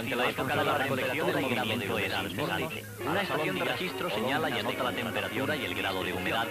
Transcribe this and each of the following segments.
aunque la época de la recolección del movimiento era incesante. Una estación de registro señala y anota la temperatura y el grado de humedad.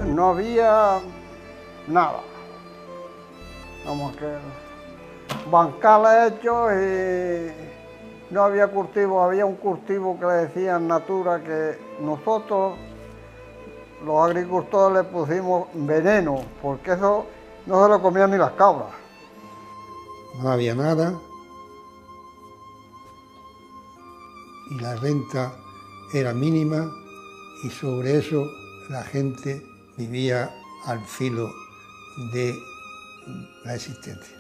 No había nada, vamos que bancales hechos y no había cultivo, había un cultivo que le decían natura que nosotros los agricultores le pusimos veneno, porque eso no se lo comían ni las cabras. No había nada y la renta era mínima y sobre eso la gente vivía al filo de la existencia.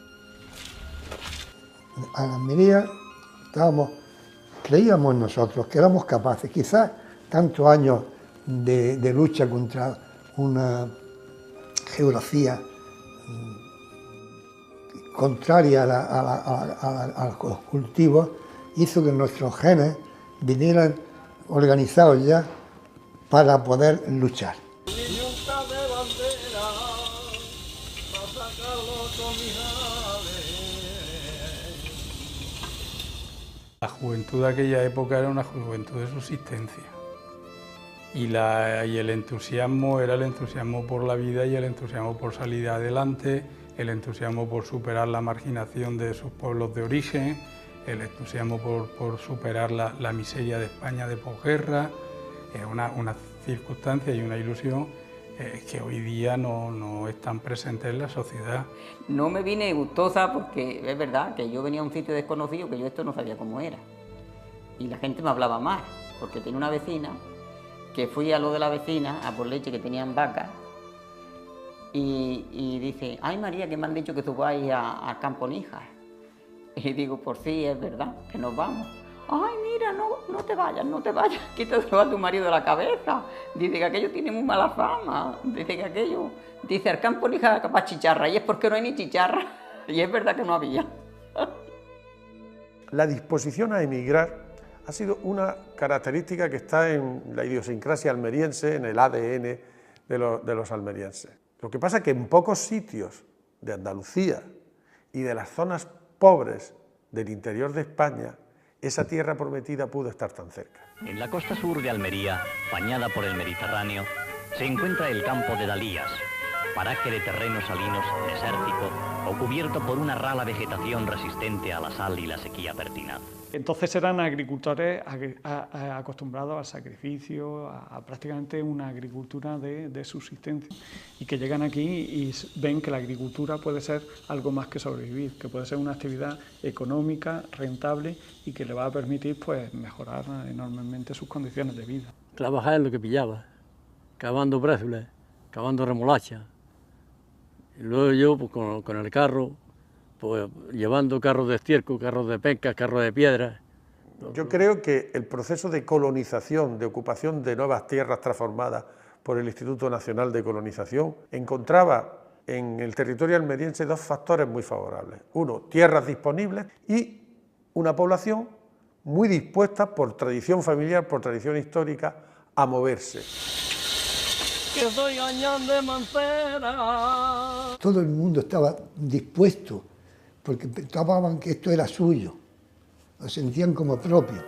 En Almería creíamos nosotros que éramos capaces, quizás tantos años de lucha contra una geografía contraria a los cultivos, hizo que nuestros genes vinieran organizados ya para poder luchar. La juventud de aquella época era una juventud de subsistencia y el entusiasmo era el entusiasmo por la vida y el entusiasmo por salir adelante, el entusiasmo por superar la marginación de sus pueblos de origen, el entusiasmo por superar la miseria de España de posguerra, una circunstancia y una ilusión que hoy día no están presentes en la sociedad. No me vine gustosa porque es verdad que yo venía a un sitio desconocido que yo esto no sabía cómo era. Y la gente me hablaba más, porque tenía una vecina, que fui a lo de la vecina, a por leche que tenían vacas, y dice, ay María, que me han dicho que tú vas a Campo Níjar. Y digo, por sí, es verdad, que nos vamos. Ay, mira, no te vayas, quítate a tu marido de la cabeza. Dice que aquello tiene muy mala fama. Dice que aquello, dice, al Campo Níjar capaz chicharra, y es porque no hay ni chicharra. Y es verdad que no había. La disposición a emigrar ha sido una característica que está en la idiosincrasia almeriense, en el ADN de los almerienses. Lo que pasa es que en pocos sitios de Andalucía y de las zonas pobres del interior de España, esa tierra prometida pudo estar tan cerca. En la costa sur de Almería, bañada por el Mediterráneo, se encuentra el campo de Dalías, paraje de terrenos salinos desértico o cubierto por una rala vegetación resistente a la sal y la sequía pertinaz. Entonces eran agricultores acostumbrados al sacrificio, a prácticamente una agricultura de subsistencia, y que llegan aquí y ven que la agricultura puede ser algo más que sobrevivir, que puede ser una actividad económica, rentable y que le va a permitir pues, mejorar enormemente sus condiciones de vida. Trabajar en lo que pillaba, cavando brézules, cavando remolacha. Y luego yo pues, con el carro, pues, llevando carros de estiércol, carros de pesca, carros de piedra. Yo creo que el proceso de colonización, de ocupación de nuevas tierras transformadas por el Instituto Nacional de Colonización, encontraba en el territorio almeriense dos factores muy favorables. Uno, tierras disponibles y una población muy dispuesta por tradición familiar, por tradición histórica, a moverse. Que soy gañán de Mancera. Todo el mundo estaba dispuesto, porque pensaban que esto era suyo, lo sentían como propio.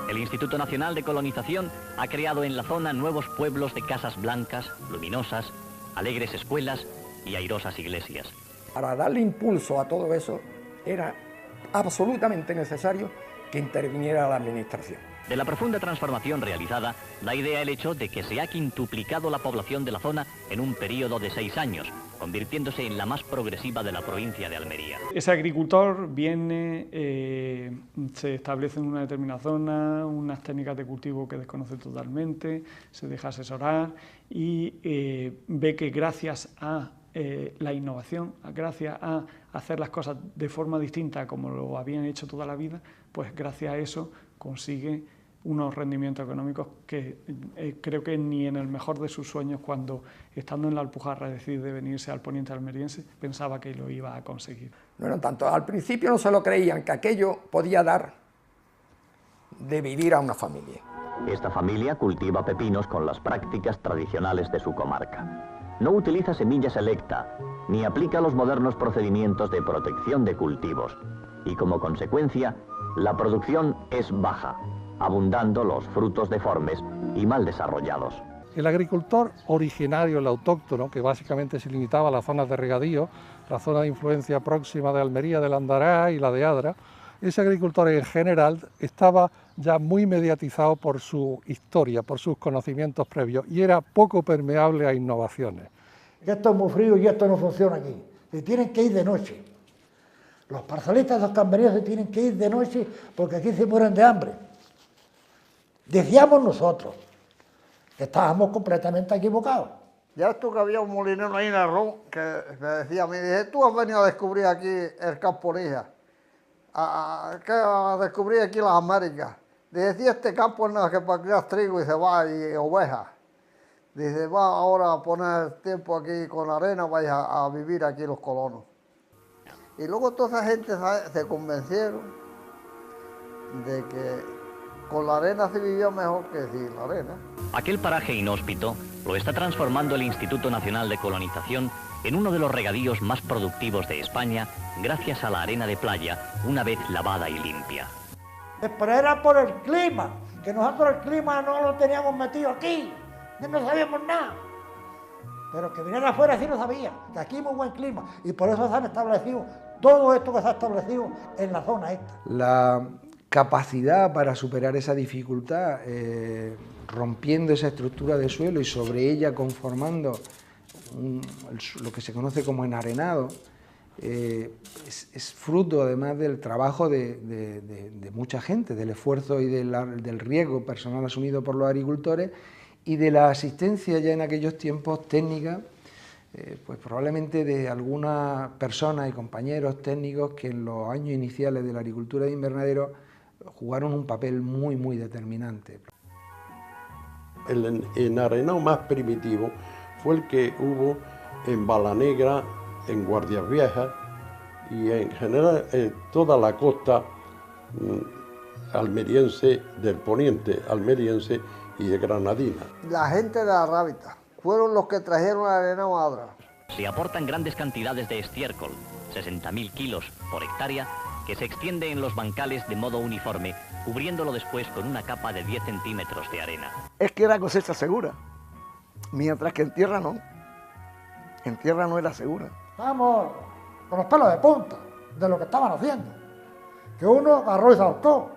El Instituto Nacional de Colonización ha creado en la zona nuevos pueblos de casas blancas, luminosas, alegres escuelas y airosas iglesias. Para darle impulso a todo eso era absolutamente necesario que interviniera la administración. De la profunda transformación realizada, da idea el hecho de que se ha quintuplicado la población de la zona en un periodo de 6 años, convirtiéndose en la más progresiva de la provincia de Almería. Ese agricultor viene, se establece en una determinada zona, unas técnicas de cultivo que desconoce totalmente, se deja asesorar y ve que gracias a la innovación, gracias a hacer las cosas de forma distinta como lo habían hecho toda la vida, pues gracias a eso consigue unos rendimientos económicos que creo que ni en el mejor de sus sueños, cuando estando en la Alpujarra decide venirse al poniente almeriense, pensaba que lo iba a conseguir. No eran tanto, al principio no se lo creían, que aquello podía dar de vivir a una familia. Esta familia cultiva pepinos con las prácticas tradicionales de su comarca. No utiliza semilla selecta, ni aplica los modernos procedimientos de protección de cultivos, y como consecuencia, la producción es baja, abundando los frutos deformes y mal desarrollados. El agricultor originario, el autóctono, que básicamente se limitaba a las zonas de regadío, la zona de influencia próxima de Almería, del Andará y la de Adra, ese agricultor en general estaba ya muy mediatizado por su historia, por sus conocimientos previos, y era poco permeable a innovaciones. Esto es muy frío y esto no funciona aquí, se tienen que ir de noche. Los parcelistas de los camberíos se tienen que ir de noche porque aquí se mueren de hambre. Decíamos nosotros que estábamos completamente equivocados. Ya esto que había un molinero ahí en el Ron que me decía, me dice, tú has venido a descubrir aquí el campo Nija, a descubrir aquí las Américas. Dice, este campo no es que para criar trigo y se va y ovejas. Dice, va ahora a poner tiempo aquí con arena, vais a vivir aquí los colonos. Y luego toda esa gente se convencieron de que con la arena se vivía mejor que sin la arena. Aquel paraje inhóspito lo está transformando el Instituto Nacional de Colonización en uno de los regadíos más productivos de España, gracias a la arena de playa, una vez lavada y limpia. Pero era por el clima, que nosotros el clima no lo teníamos metido aquí, no sabíamos nada. Pero que viniera afuera sí lo sabía, que aquí hay muy buen clima, y por eso se han establecido todo esto que se ha establecido en la zona esta. La capacidad para superar esa dificultad, rompiendo esa estructura de suelo y sobre ella conformando lo que se conoce como enarenado, es fruto además del trabajo de mucha gente, del esfuerzo y del riesgo personal asumido por los agricultores y de la asistencia ya en aquellos tiempos técnica, pues probablemente de algunas personas y compañeros técnicos que en los años iniciales de la agricultura de invernadero jugaron un papel muy determinante. El enarenado más primitivo fue el que hubo en Balanegra, en Guardias Viejas y en general en toda la costa almeriense, del poniente almeriense y de Granadina. La gente de la Rábita fueron los que trajeron la arena a Adra. Se aportan grandes cantidades de estiércol, 60.000 kilos por hectárea, que se extiende en los bancales de modo uniforme, cubriéndolo después con una capa de 10 centímetros de arena. Es que era cosecha segura, mientras que en tierra no. En tierra no era segura. Estábamos con los pelos de punta de lo que estaban haciendo. Que uno agarró y zarcó.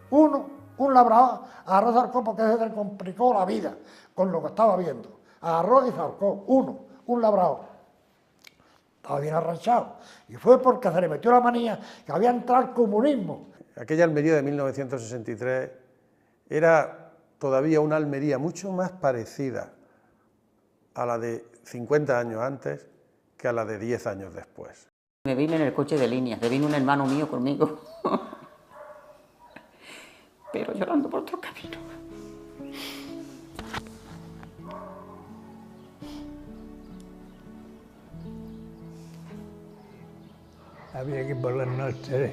Un labrador agarró y zarcó porque se le complicó la vida con lo que estaba viendo. Agarró y zarcó. Un labrador. Estaba bien arranchado. Y fue porque se le metió la manía que había entrado el comunismo. Aquella Almería de 1963 era todavía una Almería mucho más parecida a la de 50 años antes que a la de 10 años después. Me vine en el coche de línea, me vino un hermano mío conmigo, pero llorando por otro camino. Había que por las noches,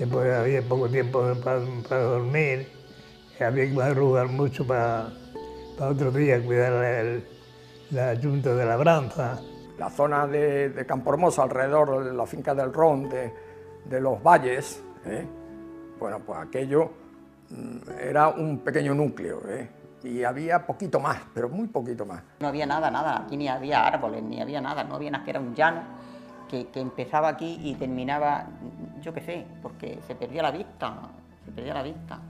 había poco tiempo para dormir, y había que madrugar mucho para otro día cuidar la Junta de Labranza. La zona de Campohermoso, alrededor de la finca del Ron, de los valles, bueno, pues aquello era un pequeño núcleo, y había poquito más, pero muy poquito más. No había nada, aquí ni había árboles, ni había nada, no había nada, que era un llano que empezaba aquí y terminaba, yo qué sé, porque se perdía la vista, se perdía la vista.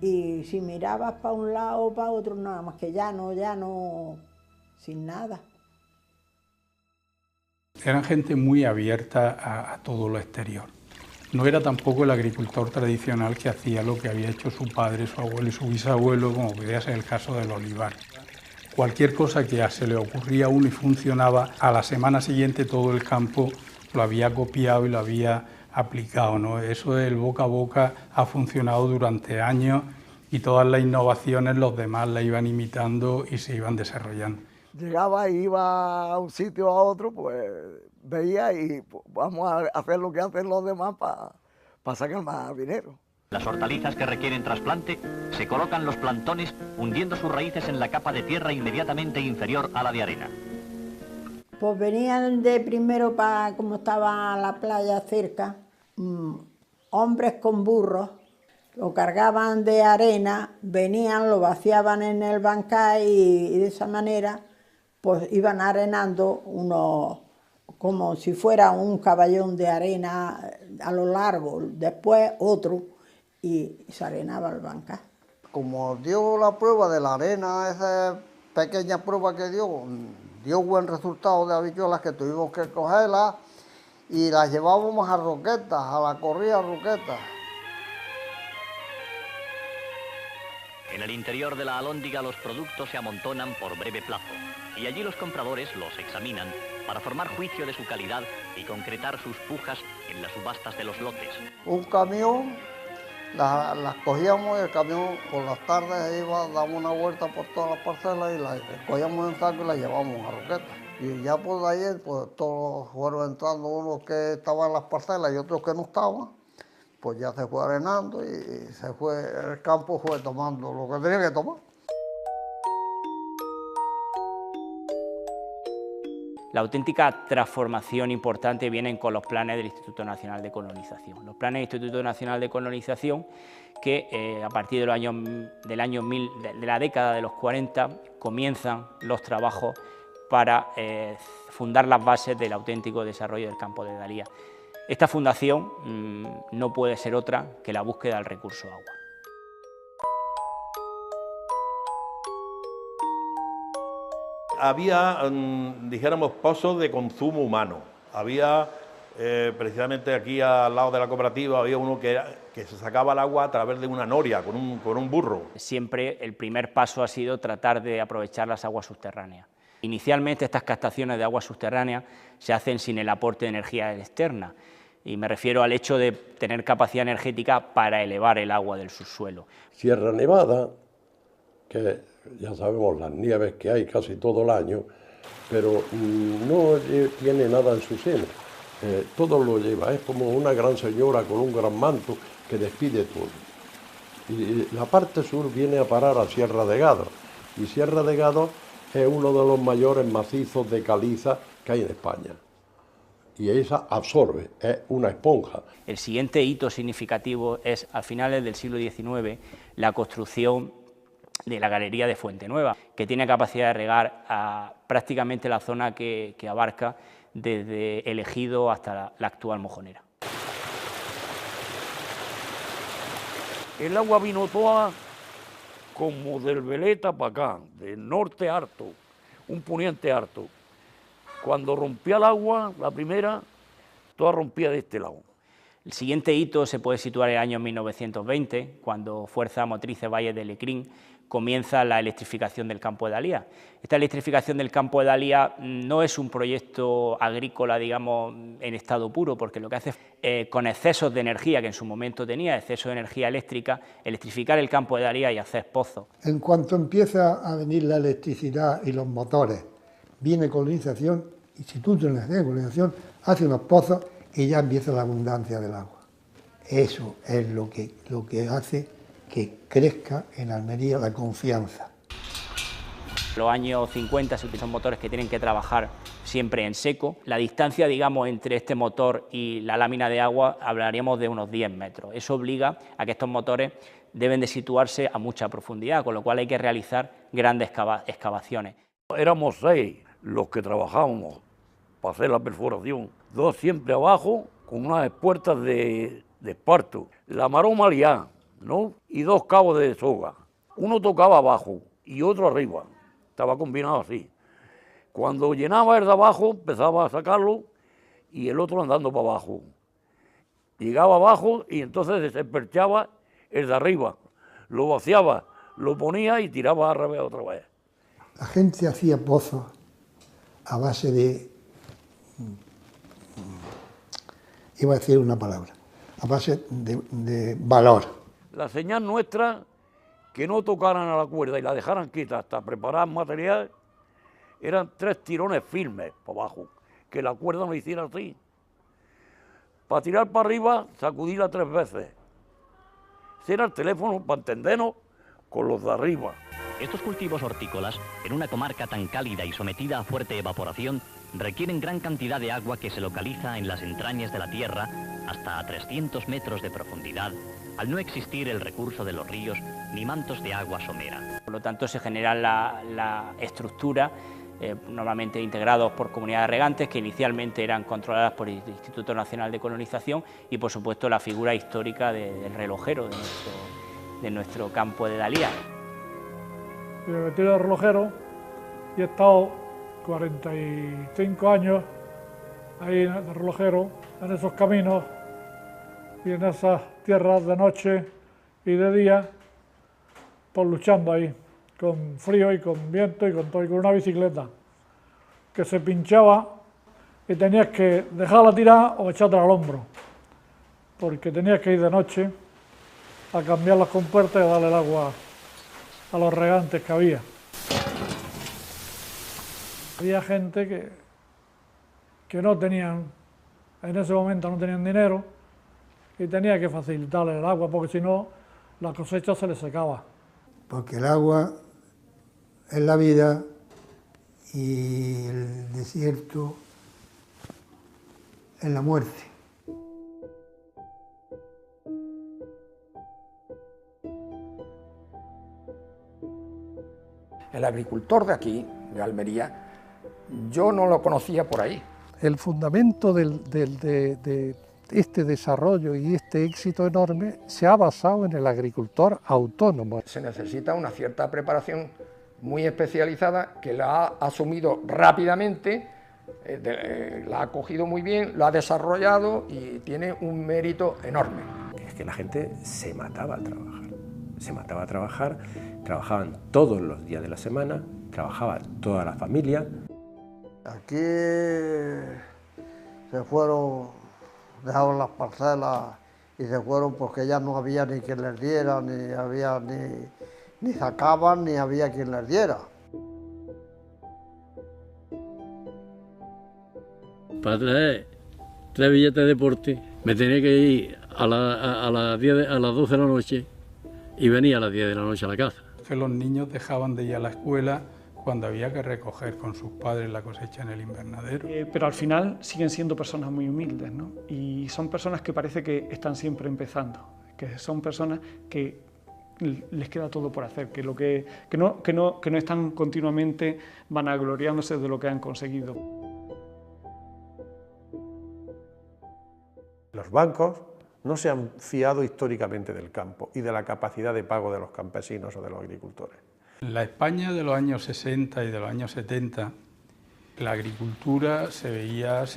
Y si mirabas para un lado o para otro, nada más que ya no, sin nada. Eran gente muy abierta a todo lo exterior. No era tampoco el agricultor tradicional que hacía lo que había hecho su padre, su abuelo y su bisabuelo, como podría ser el caso del olivar. Cualquier cosa que se le ocurría a uno y funcionaba, a la semana siguiente todo el campo lo había copiado y lo había aplicado, ¿no? Eso del boca a boca ha funcionado durante años y todas las innovaciones los demás la iban imitando y se iban desarrollando. Llegaba y iba a un sitio a otro, pues veía y pues, vamos a hacer lo que hacen los demás para sacar más dinero. Las hortalizas que requieren trasplante se colocan los plantones hundiendo sus raíces en la capa de tierra inmediatamente inferior a la de arena. Pues venían de primero para, como estaba la playa cerca, hombres con burros, lo cargaban de arena, venían, lo vaciaban en el bancal y de esa manera pues iban arenando unos, como si fuera un caballón de arena a lo largo, después otro, y se arenaba el bancal. Como dio la prueba de la arena, esa pequeña prueba que dio buen resultado de habichuelas, que tuvimos que cogerlas y las llevábamos a Roquetas, a la corrida Roquetas. En el interior de la alhóndiga los productos se amontonan por breve plazo y allí los compradores los examinan para formar juicio de su calidad y concretar sus pujas en las subastas de los lotes. Un camión, las cogíamos y el camión por las tardes daba una vuelta por todas las parcelas y las cogíamos en saco y las llevábamos a Roquetas. Y ya por ayer, pues todos fueron entrando, unos que estaban en las parcelas y otros que no estaban, pues ya se fue arenando y el campo fue tomando lo que tenía que tomar. La auténtica transformación importante viene con los planes del Instituto Nacional de Colonización. Los planes del Instituto Nacional de Colonización que a partir de la década de los 40 comienzan los trabajos para fundar las bases del auténtico desarrollo del campo de Dalías. Esta fundación no puede ser otra que la búsqueda del recurso agua. Había, dijéramos, pozos de consumo humano. Había, precisamente aquí al lado de la cooperativa, había uno que se sacaba el agua a través de una noria, con un burro. Siempre el primer paso ha sido tratar de aprovechar las aguas subterráneas. Inicialmente estas captaciones de aguas subterráneas se hacen sin el aporte de energía externa, y me refiero al hecho de tener capacidad energética para elevar el agua del subsuelo. Sierra Nevada, que ya sabemos las nieves que hay casi todo el año, pero no tiene nada en su seno, todo lo lleva, es como una gran señora con un gran manto que despide todo. Y la parte sur viene a parar a Sierra de Gádor, y Sierra de Gádor es uno de los mayores macizos de caliza que hay en España. Y esa absorbe, es una esponja. El siguiente hito significativo es, a finales del siglo XIX, la construcción de la galería de Fuente Nueva, que tiene capacidad de regar a prácticamente la zona que abarca desde el Ejido hasta la actual Mojonera. El agua vino toda como del Veleta para acá, del norte harto, un poniente harto. Cuando rompía el agua, la primera, toda rompía de este lado. El siguiente hito se puede situar en el año 1920, cuando Fuerza Motrices Valle de Lecrín comienza la electrificación del campo de Dalías. Esta electrificación del campo de Dalías no es un proyecto agrícola, digamos, en estado puro, porque lo que hace es, con excesos de energía que en su momento tenía, exceso de energía eléctrica, electrificar el campo de Dalías y hacer pozos. En cuanto empieza a venir la electricidad y los motores, viene colonización, Instituto Nacional de Colonización hace unos pozos y ya empieza la abundancia del agua. Eso es lo que hace que crezca en Almería la confianza. En los años 50 se utilizan motores que tienen que trabajar siempre en seco. La distancia, digamos, entre este motor y la lámina de agua hablaríamos de unos 10 metros. Eso obliga a que estos motores deben de situarse a mucha profundidad, con lo cual hay que realizar grandes excavaciones. Éramos 6 los que trabajábamos para hacer la perforación, 2 siempre abajo con unas puertas de esparto. La maroma liá, ¿no? Y 2 cabos de soga. Uno tocaba abajo y otro arriba. Estaba combinado así. Cuando llenaba el de abajo, empezaba a sacarlo y el otro andando para abajo. Llegaba abajo y entonces desperchaba el de arriba. Lo vaciaba, lo ponía y tiraba al revés otra vez. La gente hacía pozos a base de, iba a decir una palabra, a base de valor. La señal nuestra, que no tocaran a la cuerda y la dejaran quieta hasta preparar material, eran 3 tirones firmes para abajo, que la cuerda no hiciera así. Para tirar para arriba, sacudirla 3 veces. Ese era el teléfono para entendernos con los de arriba. Estos cultivos hortícolas, en una comarca tan cálida y sometida a fuerte evaporación, requieren gran cantidad de agua que se localiza en las entrañas de la tierra hasta a 300 metros de profundidad, al no existir el recurso de los ríos ni mantos de agua somera. Por lo tanto, se genera la estructura, normalmente integrados por comunidades regantes, que inicialmente eran controladas por el Instituto Nacional de Colonización, y por supuesto la figura histórica del relojero de nuestro campo de Dalías. Me metí de relojero y he estado 45 años ahí de relojero, en esos caminos y en esas tierras de noche y de día, pues luchando ahí, con frío y con viento y con todo, y con una bicicleta que se pinchaba y tenías que dejarla tirar o echártela al hombro, porque tenías que ir de noche a cambiar las compuertas y a darle el agua a los regantes que había. Había gente que no tenían, en ese momento no tenían dinero y tenía que facilitarle el agua, porque si no la cosecha se les secaba. Porque el agua es la vida y el desierto es la muerte. El agricultor de aquí, de Almería, yo no lo conocía por ahí. El fundamento de este desarrollo y este éxito enorme se ha basado en el agricultor autónomo. Se necesita una cierta preparación muy especializada que la ha asumido rápidamente, la ha cogido muy bien, la ha desarrollado y tiene un mérito enorme. Es que la gente se mataba a trabajar, trabajaban todos los días de la semana, trabajaba toda la familia. Aquí se fueron, dejaron las parcelas y se fueron porque ya no había ni quien les diera, ni sacaban, ni había quien les diera. Para traer 3 billetes de deporte me tenía que ir a las 12 de la noche y venía a las 10 de la noche a la casa. Que los niños dejaban de ir a la escuela cuando había que recoger con sus padres la cosecha en el invernadero. Pero al final siguen siendo personas muy humildes, ¿no? Y son personas que parece que están siempre empezando, que son personas que les queda todo por hacer, que no están continuamente vanagloriándose de lo que han conseguido. Los bancos no se han fiado históricamente del campo y de la capacidad de pago de los campesinos o de los agricultores. En la España de los años 60 y de los años 70, la agricultura se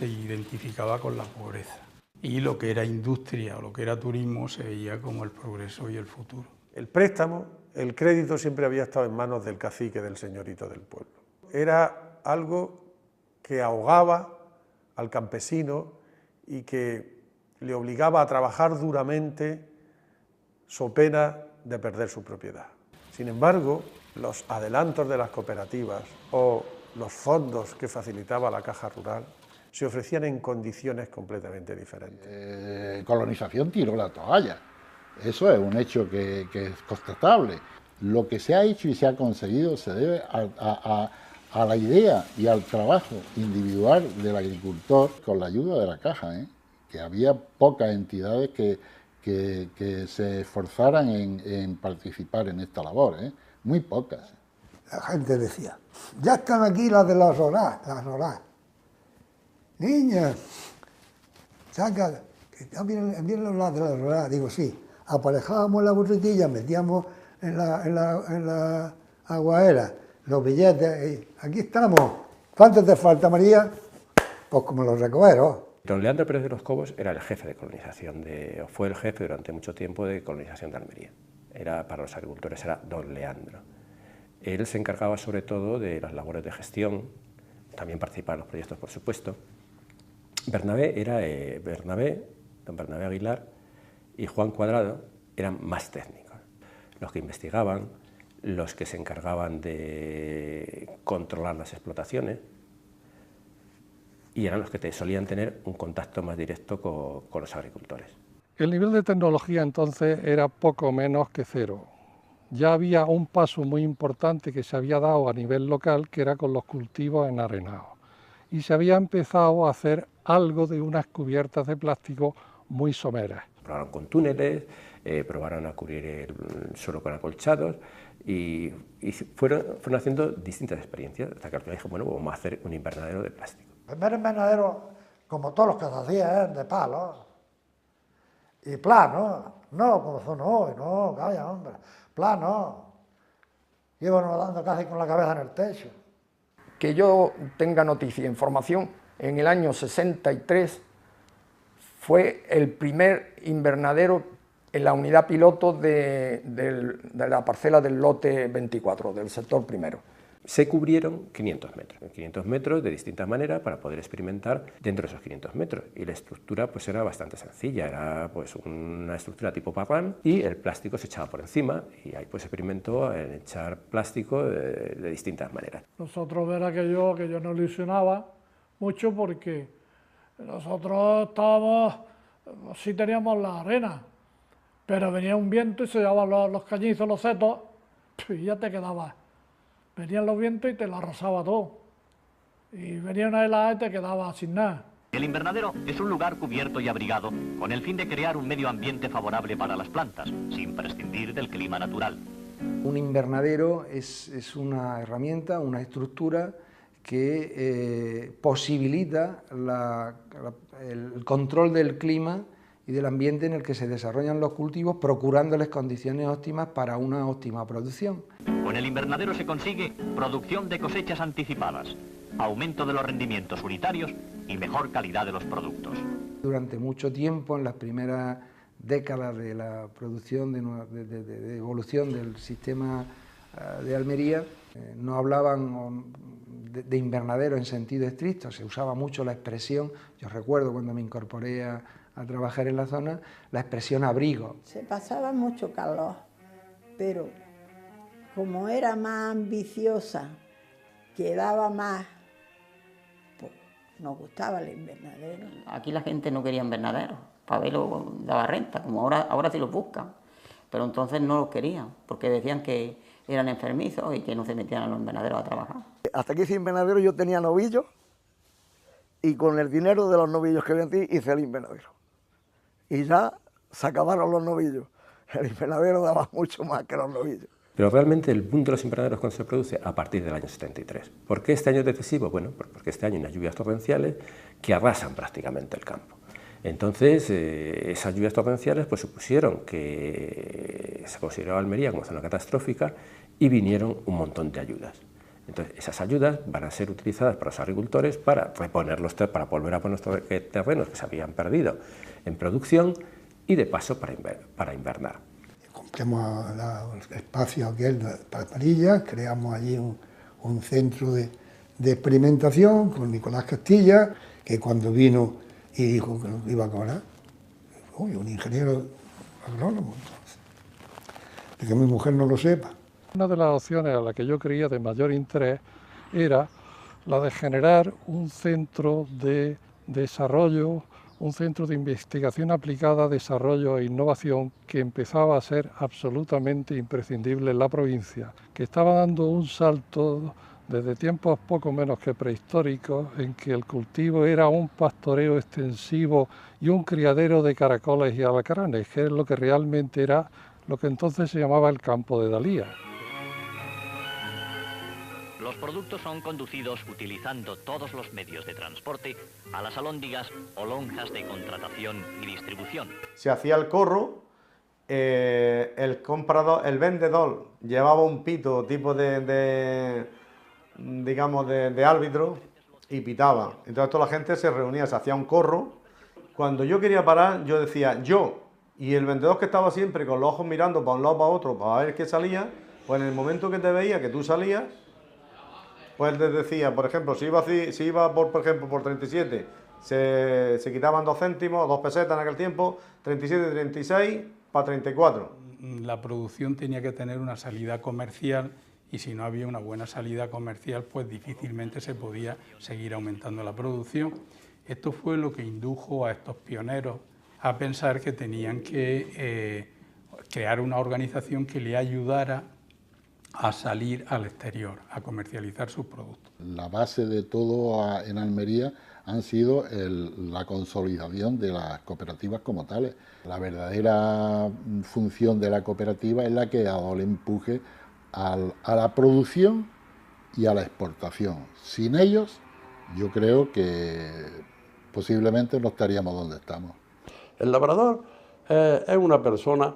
identificaba con la pobreza, y lo que era industria o lo que era turismo se veía como el progreso y el futuro. El préstamo, el crédito siempre había estado en manos del cacique, del señorito del pueblo. Era algo que ahogaba al campesino y que le obligaba a trabajar duramente so pena de perder su propiedad. Sin embargo, los adelantos de las cooperativas o los fondos que facilitaba la Caja Rural se ofrecían en condiciones completamente diferentes. Colonización tiró la toalla, eso es un hecho que es constatable. Lo que se ha hecho y se ha conseguido se debe a la idea y al trabajo individual del agricultor con la ayuda de la Caja, que había pocas entidades que se esforzaran en participar en esta labor, muy pocas. La gente decía, ya están aquí las de las horas. Niñas, saca, que ya vienen las de las horas. Digo, sí, aparejábamos la borriquilla, metíamos en la aguadera los billetes y aquí estamos. ¿Cuánto te falta, María? Pues como los recoveros. Don Leandro Pérez de los Cobos era el jefe de colonización, o fue el jefe durante mucho tiempo de colonización de Almería. Para los agricultores era don Leandro. Él se encargaba sobre todo de las labores de gestión, también participaba en los proyectos, por supuesto. Bernabé era don Bernabé Aguilar y Juan Cuadrado eran más técnicos, los que investigaban, los que se encargaban de controlar las explotaciones, y eran los que solían tener un contacto más directo con los agricultores. El nivel de tecnología entonces era poco menos que cero. Ya había un paso muy importante que se había dado a nivel local, que era con los cultivos enarenados. Y se había empezado a hacer algo de unas cubiertas de plástico muy someras. Probaron con túneles, probaron a cubrir el suelo con acolchados y fueron haciendo distintas experiencias, hasta que al final dijo, bueno, vamos a hacer un invernadero de plástico. El primer invernadero, como todos los que se hacían, de palo y plano, no como son hoy, no, calla, hombre, plano. Íbamos dando casi con la cabeza en el techo. Que yo tenga noticia e información, en el año 63 fue el primer invernadero en la unidad piloto de la parcela del lote 24, del sector primero. Se cubrieron 500 metros de distintas maneras para poder experimentar dentro de esos 500 metros. Y la estructura pues era bastante sencilla, era pues una estructura tipo parrán y el plástico se echaba por encima y ahí pues se experimentó en echar plástico de distintas maneras. Nosotros era que yo no ilusionaba mucho porque nosotros estábamos, sí teníamos la arena, pero venía un viento y se llevaban los cañizos, los setos, y ya te quedabas. Venían los vientos y te lo arrasaba todo. Y venía una helada y te quedabas sin nada. El invernadero es un lugar cubierto y abrigado con el fin de crear un medio ambiente favorable para las plantas, sin prescindir del clima natural. Un invernadero es una herramienta, una estructura que posibilita el control del clima y del ambiente en el que se desarrollan los cultivos, procurándoles condiciones óptimas para una óptima producción. Con el invernadero se consigue producción de cosechas anticipadas, aumento de los rendimientos unitarios y mejor calidad de los productos. Durante mucho tiempo, en las primeras décadas de la producción, de evolución del sistema de Almería, no hablaban de invernadero en sentido estricto, se usaba mucho la expresión, yo recuerdo cuando me incorporé a trabajar en la zona, la expresión abrigo. Se pasaba mucho calor, pero como era más ambiciosa, que daba más, pues nos gustaba el invernadero. Aquí la gente no quería invernadero, para verlo daba renta, como ahora sí los buscan, pero entonces no los querían, porque decían que eran enfermizos y que no se metían a los invernaderos a trabajar. Hasta que hice invernadero yo tenía novillos y con el dinero de los novillos que vendí hice el invernadero. Y ya se acabaron los novillos. El invernadero daba mucho más que los novillos. Pero realmente el boom de los invernaderos cuando se produce a partir del año 73. ¿Por qué este año es decisivo? Bueno, porque este año hay unas lluvias torrenciales que arrasan prácticamente el campo. Entonces, esas lluvias torrenciales pues, supusieron que se consideraba Almería como zona catastrófica y vinieron un montón de ayudas. Entonces, esas ayudas van a ser utilizadas para los agricultores para para volver a poner los terrenos que se habían perdido en producción y de paso para invernar. Compramos el espacio aquel para Parillas, creamos allí un centro de experimentación con Nicolás Castilla, que cuando vino y dijo que nos iba a cobrar, uy, un ingeniero agrónomo, entonces, de que mi mujer no lo sepa. Una de las opciones a la que yo creía de mayor interés era la de generar un centro de desarrollo, un centro de investigación aplicada, desarrollo e innovación que empezaba a ser absolutamente imprescindible en la provincia, que estaba dando un salto desde tiempos poco menos que prehistóricos, en que el cultivo era un pastoreo extensivo y un criadero de caracoles y alacranes, que es lo que realmente era lo que entonces se llamaba el campo de Dalías. Los productos son conducidos utilizando todos los medios de transporte a las alhóndigas o lonjas de contratación y distribución. Se hacía el corro el comprador, el vendedor llevaba un pito tipo digamos, de árbitro y pitaba. Entonces toda la gente se reunía, se hacía un corro. Cuando yo quería parar, yo decía yo, y el vendedor que estaba siempre con los ojos mirando para un lado para otro para ver qué salía, pues en el momento que te veía que tú salías, pues les decía, por ejemplo, si iba por ejemplo, por 37, se quitaban 2 céntimos, 2 pesetas en aquel tiempo, 37, 36, para 34. La producción tenía que tener una salida comercial y si no había una buena salida comercial, pues difícilmente se podía seguir aumentando la producción. Esto fue lo que indujo a estos pioneros a pensar que tenían que crear una organización que le ayudara a salir al exterior, a comercializar sus productos. La base de todo en Almería han sido la consolidación de las cooperativas como tales. La verdadera función de la cooperativa es la que ha dado el empuje a la producción y a la exportación. Sin ellos, yo creo que posiblemente no estaríamos donde estamos. El labrador es una persona,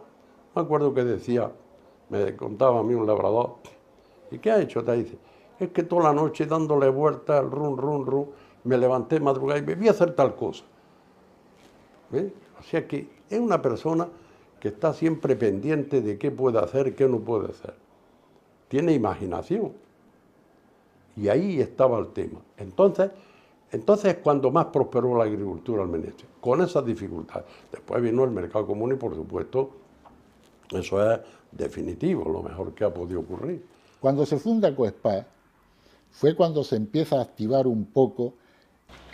me acuerdo que decía, me contaba a mí un labrador, ¿y qué ha hecho? Te dice, es que toda la noche dándole vueltas, run, me levanté madrugada y me voy a hacer tal cosa. ¿Ves? O sea que es una persona que está siempre pendiente de qué puede hacer, qué no puede hacer. Tiene imaginación. Y ahí estaba el tema. Entonces es cuando más prosperó la agricultura almeriense, con esas dificultades. Después vino el mercado común y, por supuesto, eso es definitivo, lo mejor que ha podido ocurrir. Cuando se funda Coespa, fue cuando se empieza a activar un poco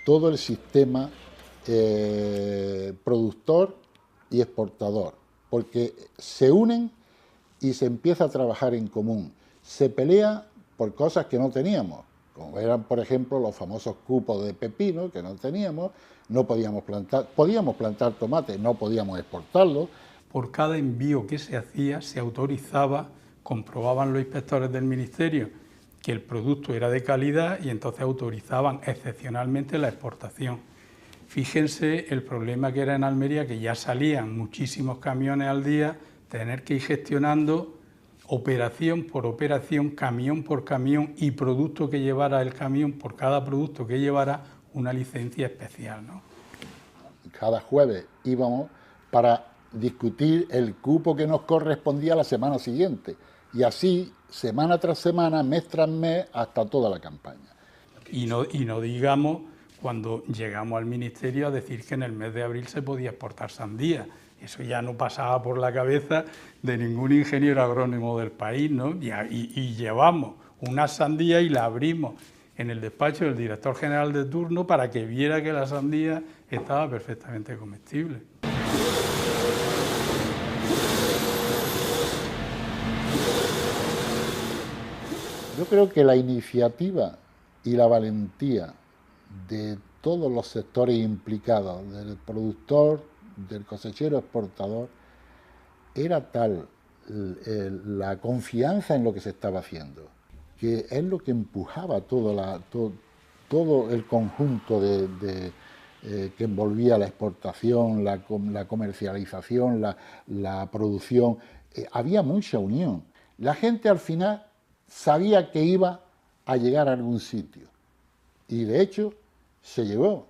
todo el sistema productor y exportador, porque se unen y se empieza a trabajar en común. Se pelea por cosas que no teníamos, como eran, por ejemplo, los famosos cupos de pepino que no teníamos, podíamos plantar tomate, no podíamos exportarlo. Por cada envío que se hacía, se autorizaba, comprobaban los inspectores del Ministerio que el producto era de calidad y entonces autorizaban excepcionalmente la exportación. Fíjense el problema que era en Almería, que ya salían muchísimos camiones al día, tener que ir gestionando operación por operación, camión por camión y producto que llevara el camión, por cada producto que llevara una licencia especial, ¿no? Cada jueves íbamos para discutir el cupo que nos correspondía la semana siguiente y así semana tras semana, mes tras mes, hasta toda la campaña. Y no digamos cuando llegamos al Ministerio a decir que en el mes de abril se podía exportar sandía. Eso ya no pasaba por la cabeza de ningún ingeniero agrónomo del país, ¿no? Y llevamos una sandía y la abrimos en el despacho del director general de turno para que viera que la sandía estaba perfectamente comestible. Yo creo que la iniciativa y la valentía de todos los sectores implicados, del productor, del cosechero exportador, era tal la confianza en lo que se estaba haciendo, que es lo que empujaba todo el conjunto que envolvía la exportación, la comercialización, la producción. Había mucha unión. La gente al final sabía que iba a llegar a algún sitio y de hecho se llegó.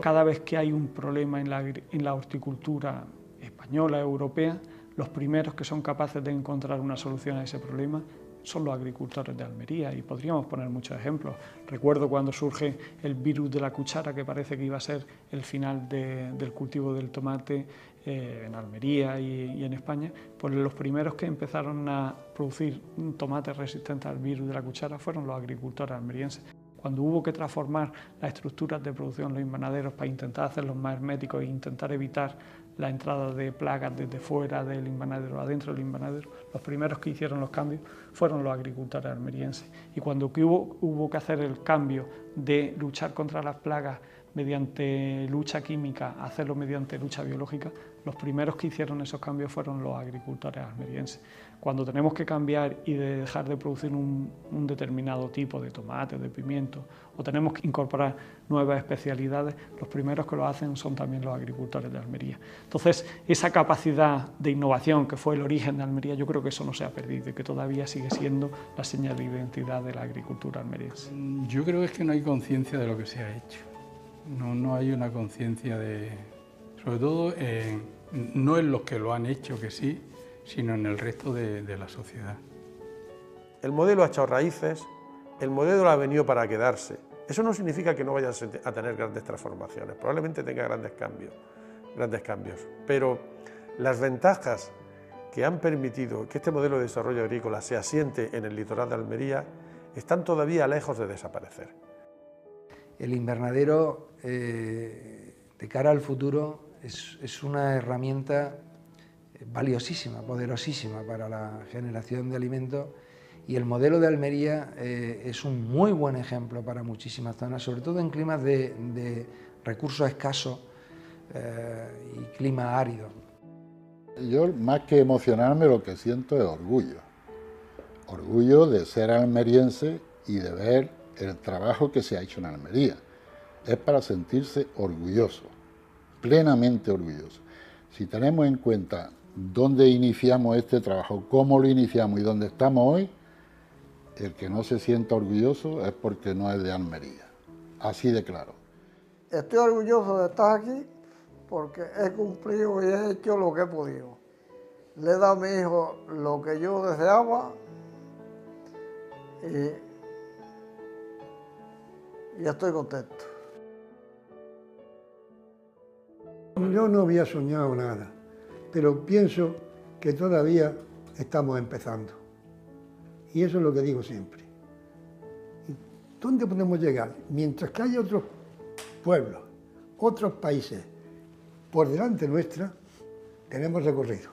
Cada vez que hay un problema en la horticultura española, europea, los primeros que son capaces de encontrar una solución a ese problema son los agricultores de Almería y podríamos poner muchos ejemplos. Recuerdo cuando surge el virus de la cuchara, que parece que iba a ser el final del cultivo del tomate en Almería y en España, pues los primeros que empezaron a producir un tomate resistente al virus de la cuchara fueron los agricultores almerienses. Cuando hubo que transformar las estructuras de producción, los invernaderos, para intentar hacerlos más herméticos e intentar evitar la entrada de plagas desde fuera del invernadero adentro del invernadero, los primeros que hicieron los cambios fueron los agricultores almerienses. Y cuando hubo que hacer el cambio de luchar contra las plagas mediante lucha química a hacerlo mediante lucha biológica, los primeros que hicieron esos cambios fueron los agricultores almerienses. Cuando tenemos que cambiar y dejar de producir un determinado tipo de tomate, de pimiento, o tenemos que incorporar nuevas especialidades, los primeros que lo hacen son también los agricultores de Almería. Entonces, esa capacidad de innovación que fue el origen de Almería, yo creo que eso no se ha perdido y que todavía sigue siendo la señal de identidad de la agricultura almeriense. Yo creo que es que no hay conciencia de lo que se ha hecho. No hay una conciencia de... Sobre todo, no en los que lo han hecho, que sí, sino en el resto de la sociedad. El modelo ha echado raíces, el modelo ha venido para quedarse. Eso no significa que no vaya a tener grandes transformaciones, probablemente tenga grandes cambios, pero las ventajas que han permitido que este modelo de desarrollo agrícola se asiente en el litoral de Almería están todavía lejos de desaparecer. El invernadero, de cara al futuro, es una herramienta valiosísima, poderosísima para la generación de alimentos, y el modelo de Almería es un muy buen ejemplo para muchísimas zonas, sobre todo en climas de recursos escasos y clima árido. Yo, más que emocionarme, lo que siento es orgullo. Orgullo de ser almeriense y de ver el trabajo que se ha hecho en Almería. Es para sentirse orgulloso, plenamente orgulloso. Si tenemos en cuenta dónde iniciamos este trabajo, cómo lo iniciamos y dónde estamos hoy, el que no se sienta orgulloso es porque no es de Almería. Así de claro. Estoy orgulloso de estar aquí porque he cumplido y he hecho lo que he podido. Le he dado a mi hijo lo que yo deseaba y estoy contento. Yo no había soñado nada, pero pienso que todavía estamos empezando. Y eso es lo que digo siempre. ¿Dónde podemos llegar? Mientras que haya otros pueblos, otros países por delante nuestra, tenemos recorrido.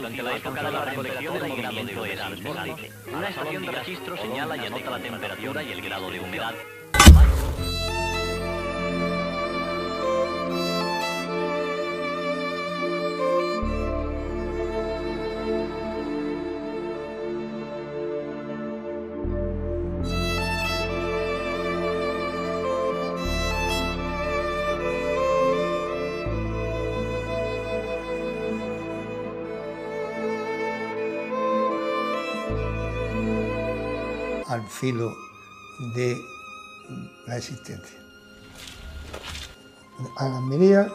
Durante la época de la recolección el movimiento era incesante. Una estación de registro señala y anota la temperatura y el grado de humedad. Al filo de la existencia. En Almería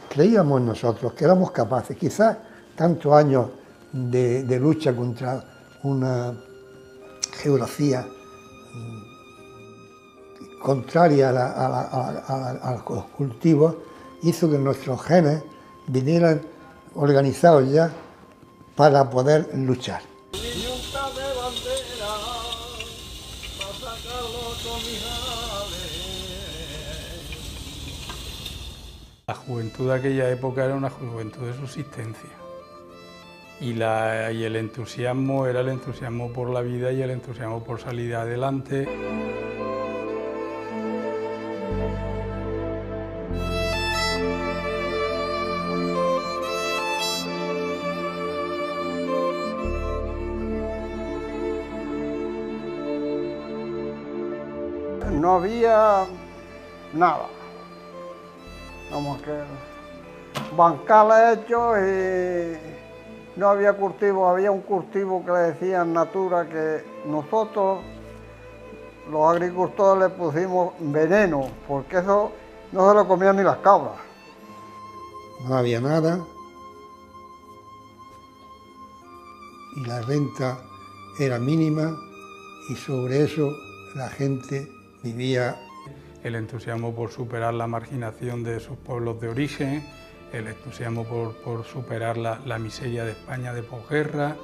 creíamos nosotros que éramos capaces, quizás tantos años de lucha contra una geografía contraria a los cultivos, hizo que nuestros genes vinieran organizados ya para poder luchar. La juventud de aquella época era una juventud de subsistencia y el entusiasmo era el entusiasmo por la vida y el entusiasmo por salir adelante. No había nada, vamos que bancales hechos y no había cultivo, había un cultivo que le decían natura que nosotros los agricultores le pusimos veneno, porque eso no se lo comían ni las cabras. No había nada y la renta era mínima y sobre eso la gente vivía. El entusiasmo por superar la marginación de sus pueblos de origen, el entusiasmo por superar la miseria de España de posguerra,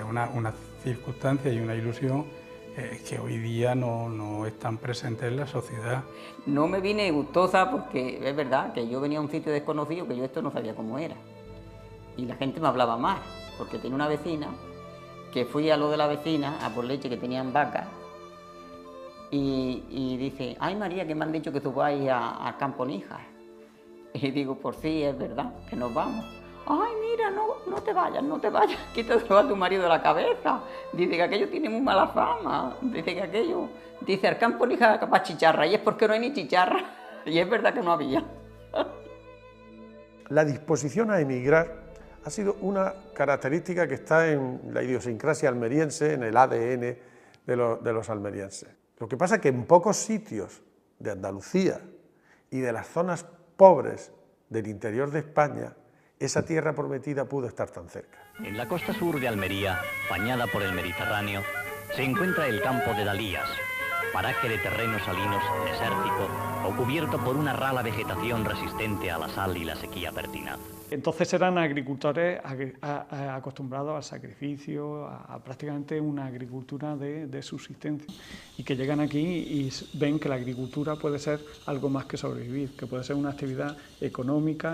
una circunstancia y una ilusión que hoy día no están presentes en la sociedad. No me vine gustosa porque es verdad que yo venía a un sitio desconocido que yo esto no sabía cómo era. Y la gente me hablaba mal, porque tenía una vecina, que fui a lo de la vecina a por leche que tenían vacas, y dice, ay María, que me han dicho que tú vas a Campo Níjar. Y digo, por sí, es verdad, que nos vamos. Ay, mira, no te vayas, quítatelo a tu marido de la cabeza. Dice que aquello tiene muy mala fama. Dice que aquello, dice, al Campo Níjar capaz chicharra, y es porque no hay ni chicharra. Y es verdad que no había. La disposición a emigrar ha sido una característica que está en la idiosincrasia almeriense, en el ADN de los almerienses. Lo que pasa es que en pocos sitios de Andalucía y de las zonas pobres del interior de España, esa tierra prometida pudo estar tan cerca. En la costa sur de Almería, bañada por el Mediterráneo, se encuentra el campo de Dalías, paraje de terrenos salinos desértico o cubierto por una rala vegetación resistente a la sal y la sequía pertinaz. Entonces eran agricultores acostumbrados al sacrificio, a prácticamente una agricultura de subsistencia, y que llegan aquí y ven que la agricultura puede ser algo más que sobrevivir, que puede ser una actividad económica.